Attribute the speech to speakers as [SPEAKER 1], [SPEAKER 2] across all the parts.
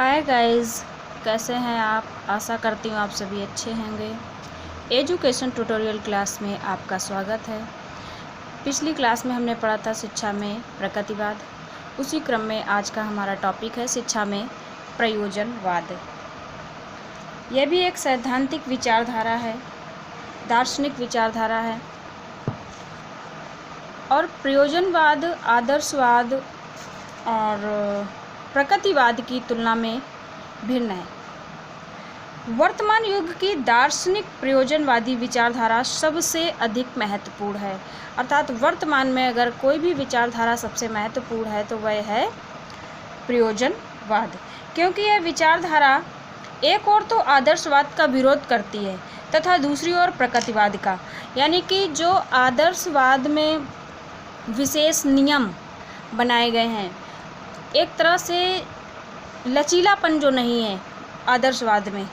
[SPEAKER 1] Hi guys, कैसे हैं आप। आशा करती हूँ आप सभी अच्छे होंगे। एजुकेशन ट्यूटोरियल क्लास में आपका स्वागत है। पिछली क्लास में हमने पढ़ा था शिक्षा में प्रगतिवाद। उसी क्रम में आज का हमारा टॉपिक है शिक्षा में प्रयोजनवाद। यह भी एक सैद्धांतिक विचारधारा है, दार्शनिक विचारधारा है। और प्रयोजनवाद आदर्शवाद और प्रगतिवाद की तुलना में भिन्न है। वर्तमान युग की दार्शनिक प्रयोजनवादी विचारधारा सबसे अधिक महत्वपूर्ण है। अर्थात वर्तमान में अगर कोई भी विचारधारा सबसे महत्वपूर्ण है तो वह है प्रयोजनवाद, क्योंकि यह विचारधारा एक ओर तो आदर्शवाद का विरोध करती है तथा दूसरी ओर प्रगतिवाद का। यानी कि जो आदर्शवाद में विशेष नियम बनाए गए हैं, एक तरह से लचीलापन जो नहीं है आदर्शवाद में,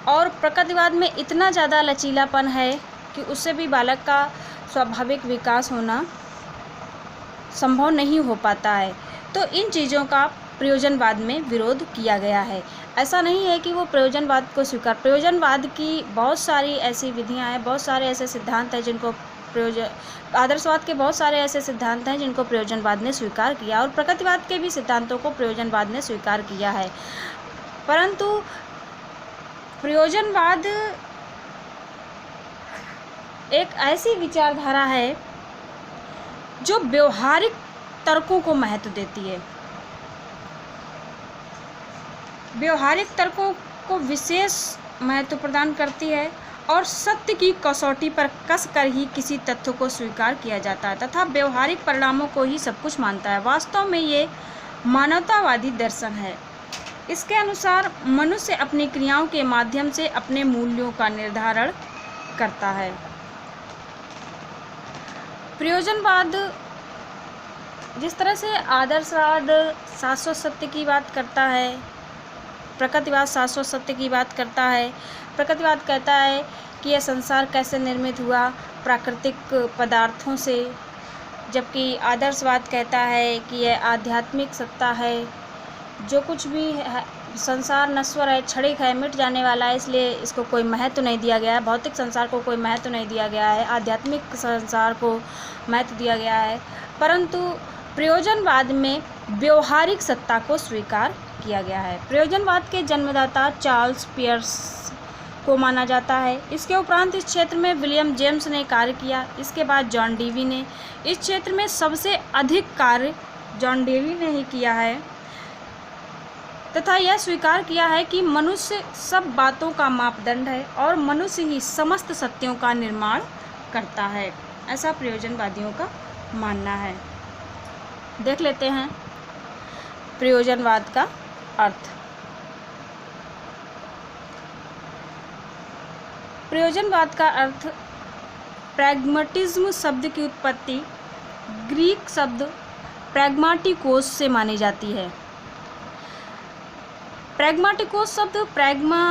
[SPEAKER 1] और प्रगतिवाद में इतना ज़्यादा लचीलापन है कि उससे भी बालक का स्वाभाविक विकास होना संभव नहीं हो पाता है। तो इन चीज़ों का प्रयोजनवाद में विरोध किया गया है। ऐसा नहीं है कि वो प्रयोजनवाद को स्वीकार, प्रयोजनवाद की बहुत सारी ऐसी विधियां हैं, बहुत सारे ऐसे सिद्धांत हैं जिनको आदर्शवाद के बहुत सारे ऐसे सिद्धांत हैं जिनको प्रयोजनवाद ने स्वीकार किया, और प्रगतिवाद के भी सिद्धांतों को प्रयोजनवाद ने स्वीकार किया है। परंतु प्रयोजनवाद एक ऐसी विचारधारा है जो व्यवहारिक तर्कों को महत्व देती है, व्यवहारिक तर्कों को विशेष महत्व प्रदान करती है, और सत्य की कसौटी पर कसकर ही किसी तथ्य को स्वीकार किया जाता है तथा व्यवहारिक परिणामों को ही सब कुछ मानता है। वास्तव में ये मानवतावादी दर्शन है। इसके अनुसार मनुष्य अपनी क्रियाओं के माध्यम से अपने मूल्यों का निर्धारण करता है। प्रयोजनवाद जिस तरह से आदर्शवाद शाश्वत सत्य की बात करता है, प्रगतिवाद शाश्वत सत्य की बात करता है। प्रगतिवाद कहता है कि यह संसार कैसे निर्मित हुआ, प्राकृतिक पदार्थों से, जबकि आदर्शवाद कहता है कि यह आध्यात्मिक सत्ता है। जो कुछ भी है, संसार नश्वर है, क्षणिक है, मिट जाने वाला है, इसलिए इसको कोई महत्व नहीं दिया गया है। भौतिक संसार को कोई महत्व नहीं दिया गया है, आध्यात्मिक संसार को महत्व दिया गया है। परंतु प्रयोजनवाद में व्यवहारिक सत्ता को स्वीकार किया गया है। प्रयोजनवाद के जन्मदाता चार्ल्स पियर्स को माना जाता है। इसके उपरांत इस क्षेत्र में विलियम जेम्स ने कार्य किया। इसके बाद जॉन डेवी ने। इस क्षेत्र में सबसे अधिक कार्य जॉन डेवी ने ही किया है तथा यह स्वीकार किया है कि मनुष्य सब बातों का मापदंड है और मनुष्य ही समस्त सत्यों का निर्माण करता है। ऐसा प्रयोजनवादियों का मानना है। देख लेते हैं प्रयोजनवाद का अर्थ। प्रयोजनवाद का अर्थ प्रैग्मेटिज्म शब्द की उत्पत्ति ग्रीक शब्द प्रैग्माटिकोस से मानी जाती है। प्रैग्माटिकोस शब्द प्रैग्मा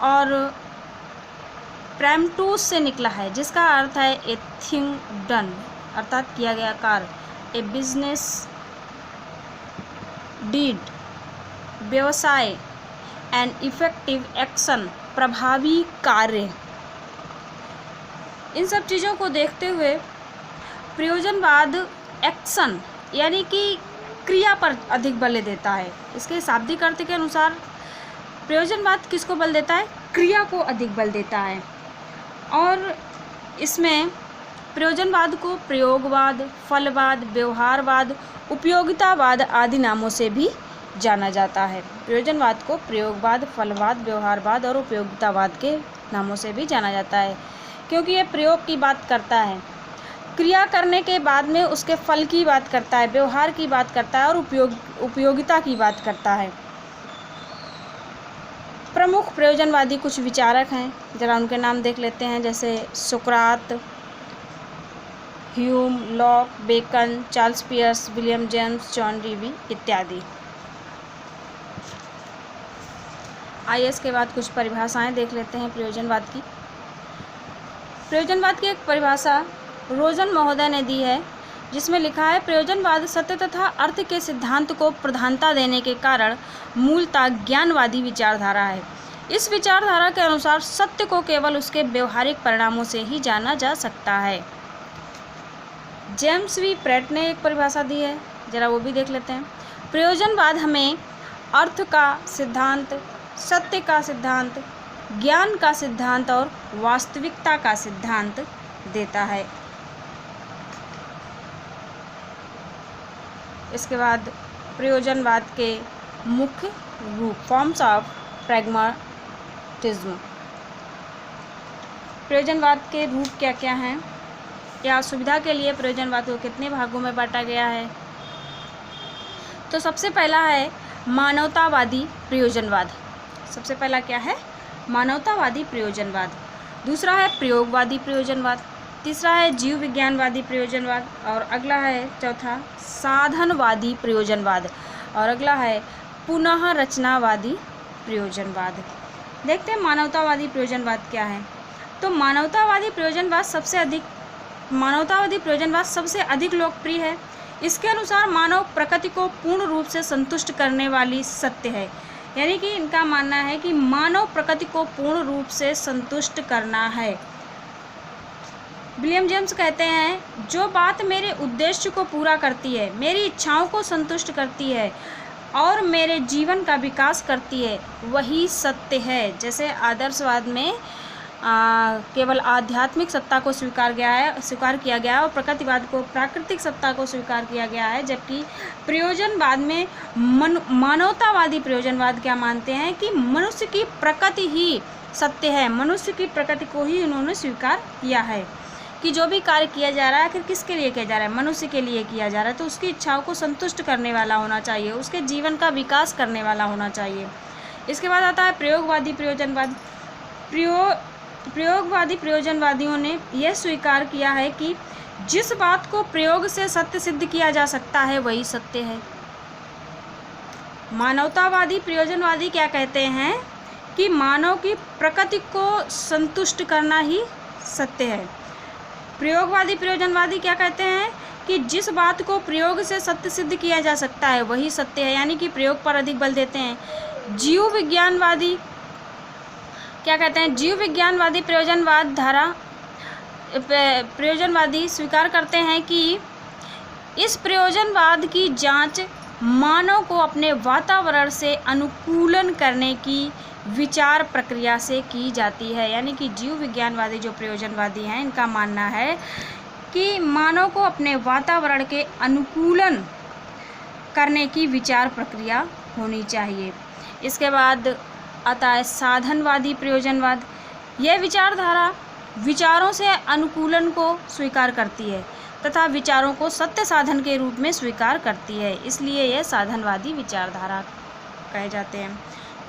[SPEAKER 1] और प्रैम्टोस से निकला है, जिसका अर्थ है ए थिंग डन, अर्थात किया गया कार्य, ए बिजनेस डीड, व्यवसाय, एन इफेक्टिव एक्शन, प्रभावी कार्य। इन सब चीज़ों को देखते हुए प्रयोजनवाद एक्शन यानी कि क्रिया पर अधिक बल देता है। इसके शाब्दिक अर्थ के अनुसार प्रयोजनवाद किसको बल देता है? क्रिया को अधिक बल देता है। और इसमें प्रयोजनवाद को प्रयोगवाद, फलवाद, व्यवहारवाद, उपयोगितावाद आदि नामों से भी जाना जाता है। प्रयोजनवाद को प्रयोगवाद, फलवाद, व्यवहारवाद और उपयोगितावाद के नामों से भी जाना जाता है, क्योंकि यह प्रयोग की बात करता है, क्रिया करने के बाद में उसके फल की बात करता है, व्यवहार की बात करता है और उपयोगिता की बात करता है। प्रमुख प्रयोजनवादी कुछ विचारक हैं, जरा उनके नाम देख लेते हैं, जैसे सुकरात, Hume, Locke, Bacon, Charles Peirce, William James, John Dewey इत्यादि। आइए इसके बाद कुछ परिभाषाएं देख लेते हैं प्रयोजनवाद की। प्रयोजनवाद की एक परिभाषा रोजन महोदय ने दी है। जिसमें लिखा है प्रयोजनवाद सत्य तथा अर्थ के सिद्धांत को प्रधानता देने के कारण मूलतः ज्ञानवादी विचारधारा है। इस विचारधारा के अनुसार सत्य को केवल उसके व्यवहारिक परिणामों से ही जाना जा सकता है। जेम्स वी प्रेट ने एक परिभाषा दी है, जरा वो भी देख लेते हैं। प्रयोजनवाद हमें अर्थ का सिद्धांत, सत्य का सिद्धांत, ज्ञान का सिद्धांत और वास्तविकता का सिद्धांत देता है। इसके बाद प्रयोजनवाद के मुख्य रूप, फॉर्म्स ऑफ प्रैग्मेटिज्म। प्रयोजनवाद के रूप क्या क्या हैं या सुविधा के लिए प्रयोजनवाद को कितने भागों में बांटा गया है? तो सबसे पहला है मानवतावादी प्रयोजनवाद। सबसे पहला क्या है? मानवतावादी प्रयोजनवाद। दूसरा है प्रयोगवादी प्रयोजनवाद। तीसरा है जीव विज्ञानवादी प्रयोजनवाद और अगला है चौथा साधनवादी प्रयोजनवाद और अगला है पुनः रचनावादी प्रयोजनवाद। देखते हैं मानवतावादी प्रयोजनवाद क्या है। तो मानवतावादी प्रयोजनवाद सबसे अधिक लोकप्रिय है। इसके अनुसार मानव प्रकृति को पूर्ण रूप से संतुष्ट करने वाली सत्य है। यानी कि इनका मानना है कि मानव प्रकृति को पूर्ण रूप से संतुष्ट करना है। विलियम जेम्स कहते हैं जो बात मेरे उद्देश्य को पूरा करती है, मेरी इच्छाओं को संतुष्ट करती है और मेरे जीवन का विकास करती है, वही सत्य है। जैसे आदर्शवाद में केवल आध्यात्मिक सत्ता को स्वीकार किया गया है और प्रकृतिवाद को प्राकृतिक सत्ता को स्वीकार किया गया है, जबकि प्रयोजनवाद में मानवतावादी प्रयोजनवाद क्या मानते हैं कि मनुष्य की प्रकृति ही सत्य है। मनुष्य की प्रकृति को ही उन्होंने स्वीकार किया है कि जो भी कार्य किया जा रहा है आखिर किसके लिए किया जा रहा है? मनुष्य के लिए किया जा रहा है। तो उसकी इच्छाओं को संतुष्ट करने वाला होना चाहिए, उसके जीवन का विकास करने वाला होना चाहिए। इसके बाद आता है प्रयोगवादी प्रयोजनवाद। प्रयोगवादी प्रयोजनवादियों ने यह स्वीकार किया है कि जिस बात को प्रयोग से सत्य सिद्ध किया जा सकता है वही सत्य है। मानवतावादी प्रयोजनवादी क्या कहते हैं कि मानव की प्रकृति को संतुष्ट करना ही सत्य है। प्रयोगवादी प्रयोजनवादी क्या कहते हैं कि जिस बात को प्रयोग से सत्य सिद्ध किया जा सकता है वही सत्य है, यानी कि प्रयोग पर अधिक बल देते हैं। जीव विज्ञानवादी क्या कहते हैं? जीव विज्ञानवादी प्रयोजनवादी स्वीकार करते हैं कि इस प्रयोजनवाद की जांच मानव को अपने वातावरण से अनुकूलन करने की विचार प्रक्रिया से की जाती है। यानी कि जीव विज्ञानवादी जो प्रयोजनवादी हैं, इनका मानना है कि मानव को अपने वातावरण के अनुकूलन करने की विचार प्रक्रिया होनी चाहिए। इसके बाद आता है साधनवादी प्रयोजनवाद। यह विचारधारा विचारों से अनुकूलन को स्वीकार करती है तथा विचारों को सत्य साधन के रूप में स्वीकार करती है, इसलिए यह साधनवादी विचारधारा कहे जाते हैं।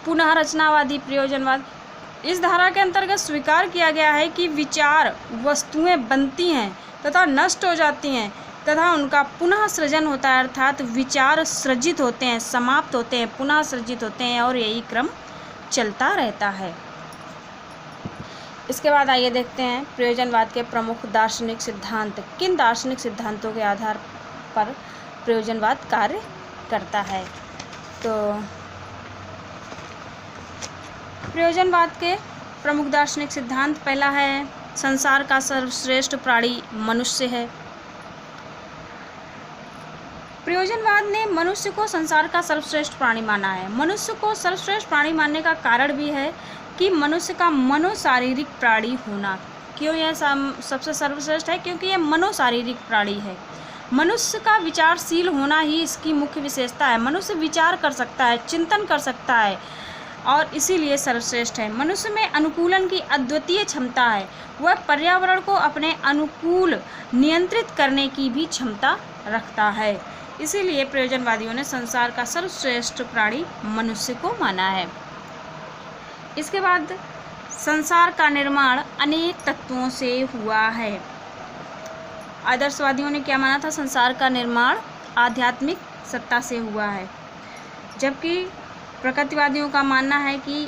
[SPEAKER 1] पुनः रचनावादी प्रयोजनवाद। इस धारा के अंतर्गत स्वीकार किया गया है कि विचार वस्तुएं बनती हैं तथा नष्ट हो जाती हैं तथा उनका पुनः सृजन होता है, अर्थात विचार सृजित होते हैं, समाप्त होते हैं, पुनः सृजित होते हैं और यही क्रम चलता रहता है। इसके बाद आइए देखते हैं प्रयोजनवाद के प्रमुख दार्शनिक सिद्धांत। किन दार्शनिक सिद्धांतों के आधार पर प्रयोजनवाद कार्य करता है? तो प्रयोजनवाद के प्रमुख दार्शनिक सिद्धांत, पहला है संसार का सर्वश्रेष्ठ प्राणी मनुष्य है। प्रयोजनवाद ने मनुष्य को संसार का सर्वश्रेष्ठ प्राणी माना है। मनुष्य को सर्वश्रेष्ठ प्राणी मानने का कारण भी है कि मनुष्य का मनोशारीरिक प्राणी होना। क्यों यह सबसे सर्वश्रेष्ठ है? क्योंकि यह मनोशारीरिक प्राणी है। मनुष्य का विचारशील होना ही इसकी मुख्य विशेषता है। मनुष्य विचार कर सकता है, चिंतन कर सकता है और इसीलिए सर्वश्रेष्ठ है। मनुष्य में अनुकूलन की अद्वितीय क्षमता है। वह पर्यावरण को अपने अनुकूल नियंत्रित करने की भी क्षमता रखता है। इसीलिए प्रयोजनवादियों ने संसार का सर्वश्रेष्ठ प्राणी मनुष्य को माना है। इसके बाद संसार का निर्माण अनेक तत्वों से हुआ है। आदर्शवादियों ने क्या माना था? संसार का निर्माण आध्यात्मिक सत्ता से हुआ है, जबकि प्रकृतिवादियों का मानना है कि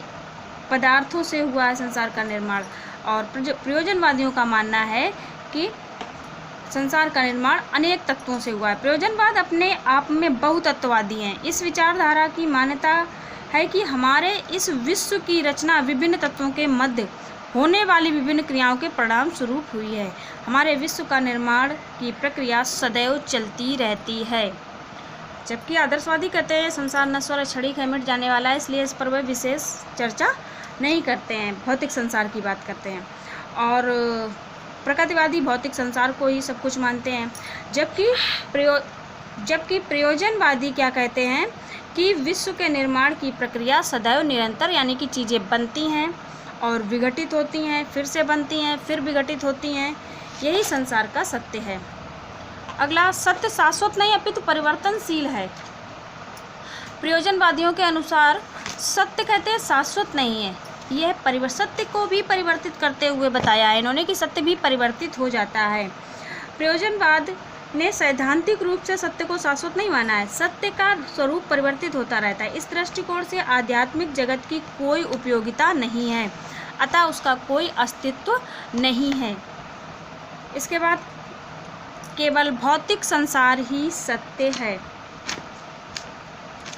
[SPEAKER 1] पदार्थों से हुआ है संसार का निर्माण, और प्रयोजनवादियों का मानना है कि संसार का निर्माण अनेक तत्वों से हुआ है। प्रयोजनवाद अपने आप में बहुतत्ववादी है। इस विचारधारा की मान्यता है कि हमारे इस विश्व की रचना विभिन्न तत्वों के मध्य होने वाली विभिन्न क्रियाओं के परिणाम स्वरूप हुई है। हमारे विश्व का निर्माण की प्रक्रिया सदैव चलती रहती है। जबकि आदर्शवादी कहते हैं संसार नश्वर और क्षणिक है, मिट जाने वाला है, इसलिए इस पर वे विशेष चर्चा नहीं करते हैं, भौतिक संसार की बात करते हैं। और प्रकृतिवादी भौतिक संसार को ही सब कुछ मानते हैं। जबकि प्रयोजनवादी क्या कहते हैं कि विश्व के निर्माण की प्रक्रिया सदैव निरंतर, यानी कि चीज़ें बनती हैं और विघटित होती हैं, फिर से बनती हैं, फिर विघटित होती हैं, यही संसार का सत्य है। अगला, सत्य शाश्वत नहीं अपितु परिवर्तनशील है। प्रयोजनवादियों के अनुसार सत्य कहते हैं शाश्वत नहीं है, यह सत्य को भी परिवर्तित करते हुए बताया है इन्होंने कि सत्य भी परिवर्तित हो जाता है। प्रयोजनवाद ने सैद्धांतिक रूप से सत्य को शाश्वत नहीं माना है, सत्य का स्वरूप परिवर्तित होता रहता है। इस दृष्टिकोण से आध्यात्मिक जगत की कोई उपयोगिता नहीं है, अतः उसका कोई अस्तित्व नहीं है। इसके बाद केवल भौतिक संसार ही सत्य है।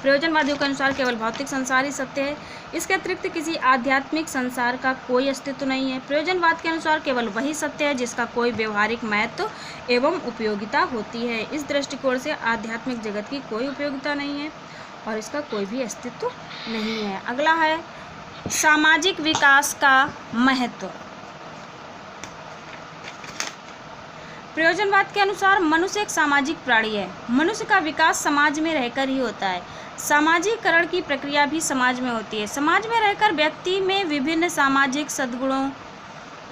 [SPEAKER 1] प्रयोजनवादियों के अनुसार केवल भौतिक संसार ही सत्य है, इसके अतिरिक्त किसी आध्यात्मिक संसार का कोई अस्तित्व नहीं है। प्रयोजनवाद के अनुसार केवल वही सत्य है जिसका कोई व्यवहारिक महत्व एवं उपयोगिता होती है। इस दृष्टिकोण से आध्यात्मिक जगत की कोई उपयोगिता नहीं है और इसका कोई भी अस्तित्व नहीं है। अगला है सामाजिक विकास का महत्व। प्रयोजनवाद के अनुसार मनुष्य एक सामाजिक प्राणी है, मनुष्य का विकास समाज में रहकर ही होता है। सामाजिकरण की प्रक्रिया भी समाज में होती है। समाज में रहकर व्यक्ति में विभिन्न सामाजिक सद्गुणों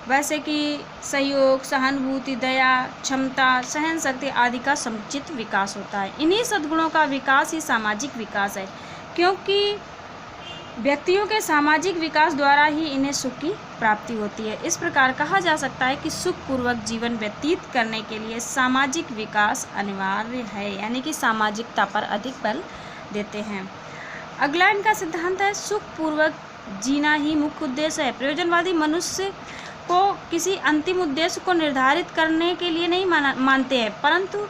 [SPEAKER 1] वैसे कि सहयोग, सहानुभूति, दया, क्षमता, सहन शक्ति आदि का समुचित विकास होता है। इन्हीं सद्गुणों का विकास ही सामाजिक विकास है, क्योंकि व्यक्तियों के सामाजिक विकास द्वारा ही इन्हें सुख की प्राप्ति होती है। इस प्रकार कहा जा सकता है कि सुखपूर्वक जीवन व्यतीत करने के लिए सामाजिक विकास अनिवार्य है, यानी कि सामाजिकता पर अधिक बल देते हैं। अगला इनका सिद्धांत है सुखपूर्वक जीना ही मुख्य उद्देश्य है। प्रयोजनवादी मनुष्य को किसी अंतिम उद्देश्य को निर्धारित करने के लिए नहीं मानते हैं, परंतु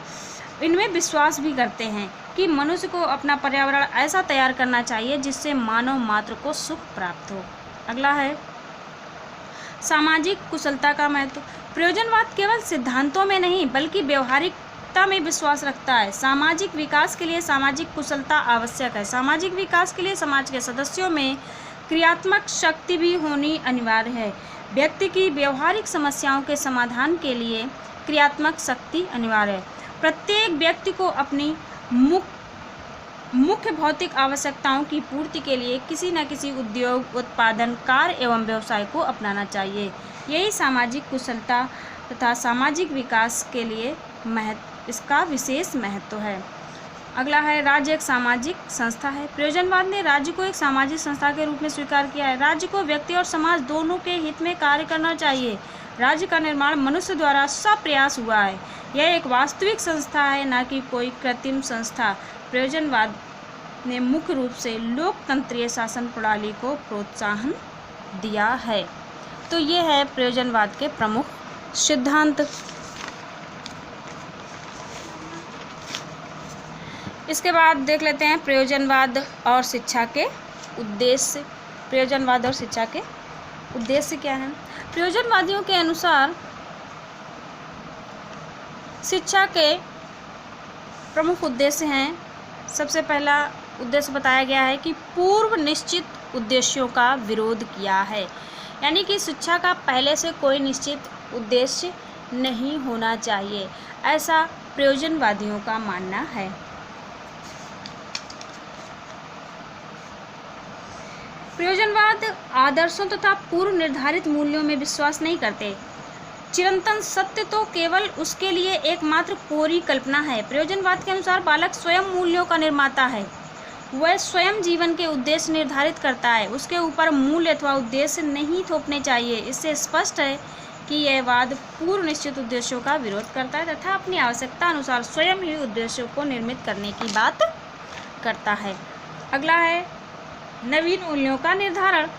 [SPEAKER 1] इनमें विश्वास भी करते हैं कि मनुष्य को अपना पर्यावरण ऐसा तैयार करना चाहिए जिससे मानव मात्र को सुख प्राप्त हो। अगला है सामाजिक कुशलता का महत्व। प्रयोजनवाद केवल सिद्धांतों में नहीं बल्कि व्यवहारिकता में विश्वास रखता है। सामाजिक विकास के लिए सामाजिक कुशलता आवश्यक है। सामाजिक विकास के लिए समाज के सदस्यों में क्रियात्मक शक्ति भी होनी अनिवार्य है। व्यक्ति की व्यवहारिक समस्याओं के समाधान के लिए क्रियात्मक शक्ति अनिवार्य है। प्रत्येक व्यक्ति को अपनी मुख्य भौतिक आवश्यकताओं की पूर्ति के लिए किसी न किसी उद्योग, उत्पादन, कार्य एवं व्यवसाय को अपनाना चाहिए। यही सामाजिक कुशलता तथा सामाजिक विकास के लिए इसका विशेष महत्व है। अगला है राज्य एक सामाजिक संस्था है। प्रयोजनवाद ने राज्य को एक सामाजिक संस्था के रूप में स्वीकार किया है। राज्य को व्यक्ति और समाज दोनों के हित में कार्य करना चाहिए। राज्य का निर्माण मनुष्य द्वारा सप्रयास हुआ है। यह एक वास्तविक संस्था है, न कि कोई कृत्रिम संस्था। प्रयोजनवाद ने मुख्य रूप से लोकतंत्रीय शासन प्रणाली को प्रोत्साहन दिया है। तो ये है प्रयोजनवाद के प्रमुख सिद्धांत। इसके बाद देख लेते हैं प्रयोजनवाद और शिक्षा के उद्देश्य। प्रयोजनवाद और शिक्षा के उद्देश्य क्या हैं? प्रयोजनवादियों के अनुसार शिक्षा के प्रमुख उद्देश्य हैं। सबसे पहला उद्देश्य बताया गया है कि पूर्व निश्चित उद्देश्यों का विरोध किया है, यानी कि शिक्षा का पहले से कोई निश्चित उद्देश्य नहीं होना चाहिए, ऐसा प्रयोजनवादियों का मानना है। प्रयोजनवाद आदर्शों तथा पूर्व निर्धारित मूल्यों में विश्वास नहीं करते। चिरंतन सत्य तो केवल उसके लिए एकमात्र कोरी कल्पना है। प्रयोजनवाद के अनुसार बालक स्वयं मूल्यों का निर्माता है। वह स्वयं जीवन के उद्देश्य निर्धारित करता है, उसके ऊपर मूल्य अथवा उद्देश्य नहीं थोपने चाहिए। इससे स्पष्ट है कि यह वाद पूर्व निश्चित उद्देश्यों का विरोध करता है तथा अपनी आवश्यकता अनुसार स्वयं ही उद्देश्यों को निर्मित करने की बात करता है। अगला है नवीन मूल्यों का निर्धारण।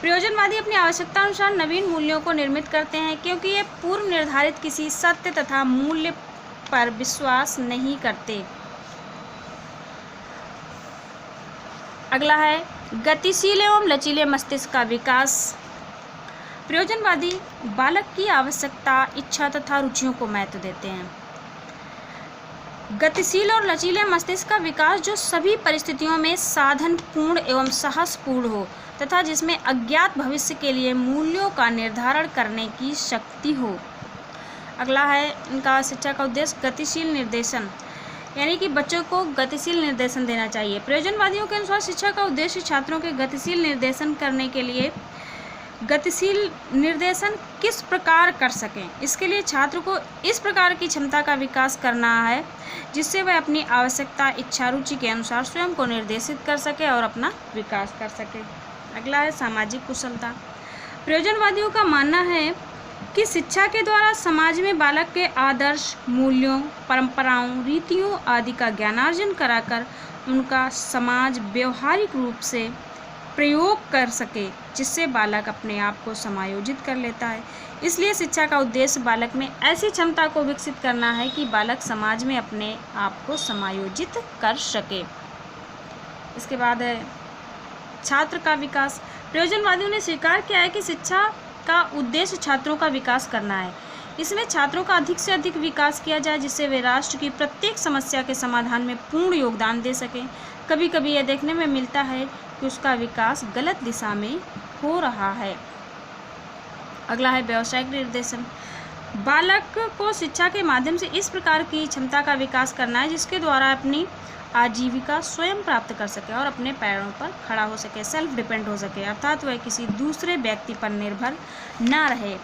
[SPEAKER 1] प्रयोजनवादी अपनी आवश्यकता अनुसार नवीन मूल्यों को निर्मित करते हैं क्योंकि ये पूर्व निर्धारित किसी सत्य तथा मूल्य पर विश्वास नहीं करते। अगला है गतिशील एवं लचीले मस्तिष्क का विकास। प्रयोजनवादी बालक की आवश्यकता, इच्छा तथा रुचियों को महत्व देते हैं। गतिशील और लचीले मस्तिष्क का विकास जो सभी परिस्थितियों में साधनपूर्ण एवं साहसपूर्ण हो तथा जिसमें अज्ञात भविष्य के लिए मूल्यों का निर्धारण करने की शक्ति हो। अगला है इनका शिक्षा का उद्देश्य गतिशील निर्देशन, यानी कि बच्चों को गतिशील निर्देशन देना चाहिए। प्रयोजनवादियों के अनुसार शिक्षा का उद्देश्य छात्रों के गतिशील निर्देशन करने के लिए गतिशील निर्देशन किस प्रकार कर सकें, इसके लिए छात्र को इस प्रकार की क्षमता का विकास करना है जिससे वह अपनी आवश्यकता, इच्छा, रुचि के अनुसार स्वयं को निर्देशित कर सके और अपना विकास कर सके। अगला है सामाजिक कुशलता। प्रयोजनवादियों का मानना है कि शिक्षा के द्वारा समाज में बालक के आदर्श, मूल्यों, परंपराओं, रीतियों आदि का ज्ञानार्जन कराकर उनका समाज व्यवहारिक रूप से प्रयोग कर सके जिससे बालक अपने आप को समायोजित कर लेता है। इसलिए शिक्षा का उद्देश्य बालक में ऐसी क्षमता को विकसित करना है कि बालक समाज में अपने आप को समायोजित कर सके। इसके बाद है छात्र का विकास। प्रयोजनवादियों ने स्वीकार किया है कि शिक्षा का उद्देश्य छात्रों का विकास करना है। इसमें छात्रों का अधिक से अधिक विकास किया जाए जिससे वे राष्ट्र की प्रत्येक समस्या के समाधान में पूर्ण योगदान दे सकें। कभी कभी यह देखने में मिलता है कि उसका विकास गलत दिशा में हो रहा है। अगला है व्यावसायिक निर्देशन। बालक को शिक्षा के माध्यम से इस प्रकार की क्षमता का विकास करना है जिसके द्वारा अपनी आजीविका स्वयं प्राप्त कर सके और अपने पैरों पर खड़ा हो सके, सेल्फ डिपेंड हो सके, अर्थात वह किसी दूसरे व्यक्ति पर निर्भर ना रहे।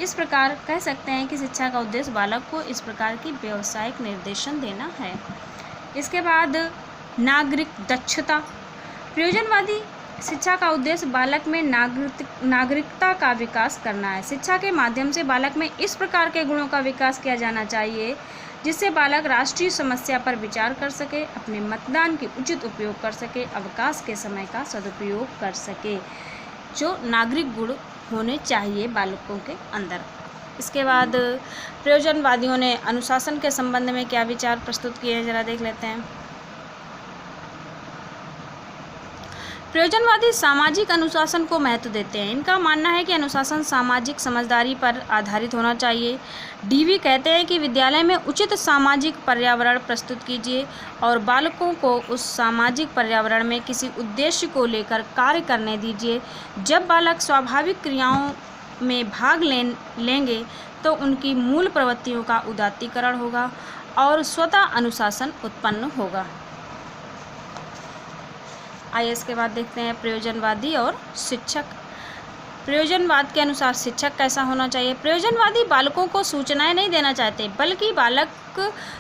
[SPEAKER 1] इस प्रकार कह सकते हैं कि शिक्षा का उद्देश्य बालक को इस प्रकार की व्यावसायिक निर्देशन देना है। इसके बाद नागरिक दक्षता। प्रयोजनवादी शिक्षा का उद्देश्य बालक में नागरिकता का विकास करना है। शिक्षा के माध्यम से बालक में इस प्रकार के गुणों का विकास किया जाना चाहिए जिससे बालक राष्ट्रीय समस्या पर विचार कर सके, अपने मतदान के उचित उपयोग कर सके, अवकाश के समय का सदुपयोग कर सके, जो नागरिक गुण होने चाहिए बालकों के अंदर। इसके बाद प्रयोजनवादियों ने अनुशासन के संबंध में क्या विचार प्रस्तुत किए हैं, जरा देख लेते हैं। प्रयोजनवादी सामाजिक अनुशासन को महत्व देते हैं। इनका मानना है कि अनुशासन सामाजिक समझदारी पर आधारित होना चाहिए। डीवी कहते हैं कि विद्यालय में उचित सामाजिक पर्यावरण प्रस्तुत कीजिए और बालकों को उस सामाजिक पर्यावरण में किसी उद्देश्य को लेकर कार्य करने दीजिए। जब बालक स्वाभाविक क्रियाओं में भाग लेंगे तो उनकी मूल प्रवृत्तियों का उदात्तीकरण होगा और स्वतः अनुशासन उत्पन्न होगा। आइए इसके बाद देखते हैं प्रयोजनवादी और शिक्षक। प्रयोजनवाद के अनुसार शिक्षक कैसा होना चाहिए। प्रयोजनवादी बालकों को सूचनाएं नहीं देना चाहते बल्कि बालक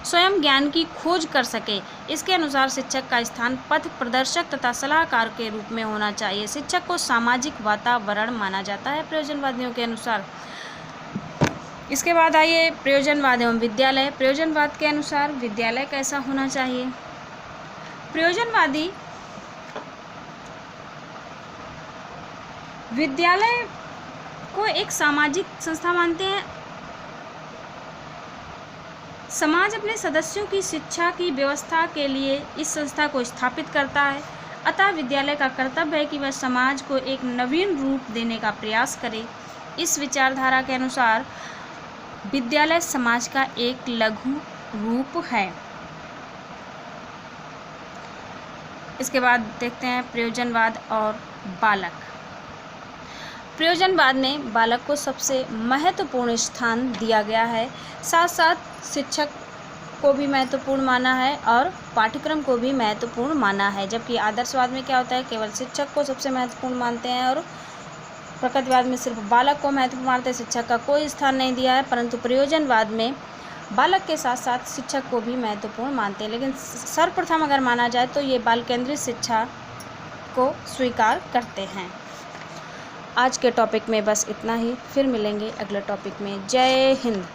[SPEAKER 1] स्वयं ज्ञान की खोज कर सके। इसके अनुसार शिक्षक का स्थान पथ प्रदर्शक तथा सलाहकार के रूप में होना चाहिए। शिक्षक को सामाजिक वातावरण माना जाता है प्रयोजनवादियों के अनुसार। इसके बाद आइए प्रयोजनवाद एवं विद्यालय। प्रयोजनवाद के अनुसार विद्यालय कैसा होना चाहिए। प्रयोजनवादी विद्यालय को एक सामाजिक संस्था मानते हैं। समाज अपने सदस्यों की शिक्षा की व्यवस्था के लिए इस संस्था को स्थापित करता है। अतः विद्यालय का कर्तव्य है कि वह समाज को एक नवीन रूप देने का प्रयास करे। इस विचारधारा के अनुसार विद्यालय समाज का एक लघु रूप है। इसके बाद देखते हैं प्रयोजनवाद और बालक। प्रयोजनवाद में बालक को सबसे महत्वपूर्ण स्थान दिया गया है, साथ साथ शिक्षक को भी महत्वपूर्ण माना है और पाठ्यक्रम को भी महत्वपूर्ण माना है। जबकि आदर्शवाद में क्या होता है, केवल शिक्षक को सबसे महत्वपूर्ण मानते हैं और प्रकृतिवाद में सिर्फ बालक को महत्वपूर्ण मानते हैं, शिक्षक का कोई स्थान नहीं दिया है। परंतु प्रयोजनवाद में बालक के साथ साथ शिक्षक को भी महत्वपूर्ण मानते हैं। लेकिन सर्वप्रथम अगर माना जाए तो ये बाल केंद्रित शिक्षा को स्वीकार करते हैं। आज के टॉपिक में बस इतना ही, फिर मिलेंगे अगले टॉपिक में। जय हिंद।